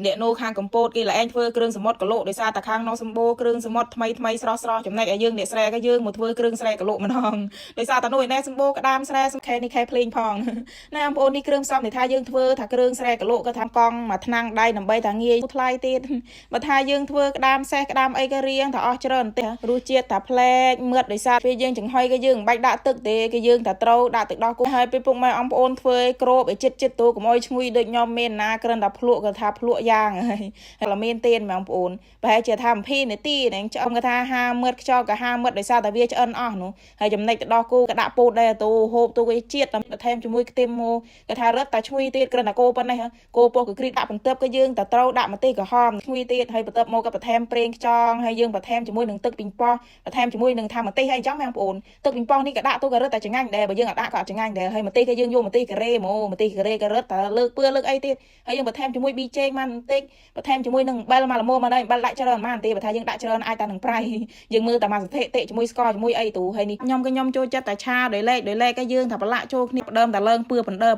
អ្នកនោះខាងកម្ពុជាគេឡើងធ្វើគ្រឿងសមុទ្រកលោកដោយសារតែខាងនោះសម្បូរគ្រឿងសមុទ្រថ្មីថ្មីស្រស់ស្រស់ចំណែកឲ្យយើងអ្នកស្រែក៏យើងមកធ្វើគ្រឿងស្រែកលោកម្ដងដោយសារតែនោះឯណែសម្បូរក្តាមស្រែសំខេនេះខែភ្លេងផងណែបងប្អូននេះគ្រឿងផ្សំដែលថាយើងធ្វើថាគ្រឿងស្រែកលោក៏ថាកង់មកថ្នាំងដៃដើម្បីថាងាយថ្លៃទៀតបើថាយើងធ្វើក្តាមសេះក្តាមអីក៏រៀងថាអស់ច្រើនទេរសជាតិថាផ្លែកមឹកដោយសារពេលយើងចំហុយក៏យើងមិនបាច់ដាក់ទឹកទេគឺយើងថាត្រូវដាក់ទឹកដោះគោហើយពេលពុកម៉ែអង្គប្អូនធ្វើក្របឲ្យចិត្តទូកុំឲ្យឈ្ងុយដូចខ្ញុំមានណាគ្រាន់តែភ្លក់ក៏ថាភ្លក់យ៉ាងហើយតែមានទេបងប្អូនប្រហែលជាថា20នាទីហ្នឹងចង់ថា50ម៉ឺតខ្យល់ក៏50ម៉ឺតដោយសារតែវាឆ្អិនអស់នោះហើយចំណិចទឹកដោះគោក៏ដាក់ពោតដែរទៅហូបទៅវាជាតិបន្ថែមជាមួយខ្ទឹមមកក៏ថារឹតតែឈ្ងុយទៀតគ្រាន់តែគោប៉ុណ្ណេះគោពោះក៏គ្រីដាក់បន្ទាប់ក៏យើងតែត្រូវដាក់ម្ទេសក្រហមឈ្ងុយទៀតហើយបន្ទាប់មកក៏បន្ថែមប្រេងខ្យងហើយយើងបន្ថែមជាមួយនឹងទឹកពីងប៉ោះបន្ថែមជាមួយនឹងថាម្ទេសហើយអញ្ចឹងបងប្អូនទឹកពីងប៉ោះនេះក៏ដាក់ទៅក៏រឹតតែចងាញ់ដែរបើយើងអត់ដាក់ក៏អត់ចងាញ់ដែរហើយម្ទេសក៏យើងយកម្ទេសការ៉េហ្មងម្ទេសការ៉េក៏រឹតតែលើកពឿលើកអីទៀតហើយយើងបន្ថែមជាមួយប៊ីចេងមកបន្តិចបន្ថែមជាមួយនឹងអំបិលមកល្មមមកដែរអំបិលដាក់ច្រើនប៉ុន្មានទេបើថាយើងដាក់ច្រើនអាចតែនឹងប្រៃយើងមើលតែមកសន្ធិតិជាមួយស្ករជាមួយអីទូហើយនេះខ្ញុំចូលចិត្តតែឆាដោយឡែកក៏យើងថាប្រឡាក់ចូលគ្នាដើមតែឡើងពឿបណ្ដើ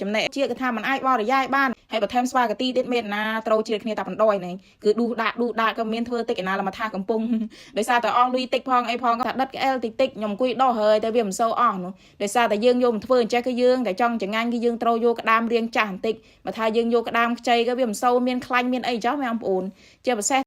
ចំណែកជាតិគឺថាมันអាចបរិយាយបានហើយបន្ថែមស្វាកាទីទៀតមានណាត្រូវជាតិគ្នាតែបណ្ដោយហ្នឹងគឺដួសដាក់ក៏មានធ្វើតិចឯណាលមកថាកំពុងដោយសារតែអស់លុយតិចផងអីផងថាដិតក្អែលតិចខ្ញុំអង្គុយដោះហើយតែវាមិនសូវអស់នោះដោយសារតែយើងយកមកធ្វើអញ្ចេះគឺយើងតែចង់ចងាញ់គឺយើងត្រូវយកក្តាមរៀងចាស់បន្តិចបើថាយើងយកក្តាមខ្ចីក៏វាមិនសូវមានខ្លាញ់មានអីចោះបងប្អូនជាពិសេស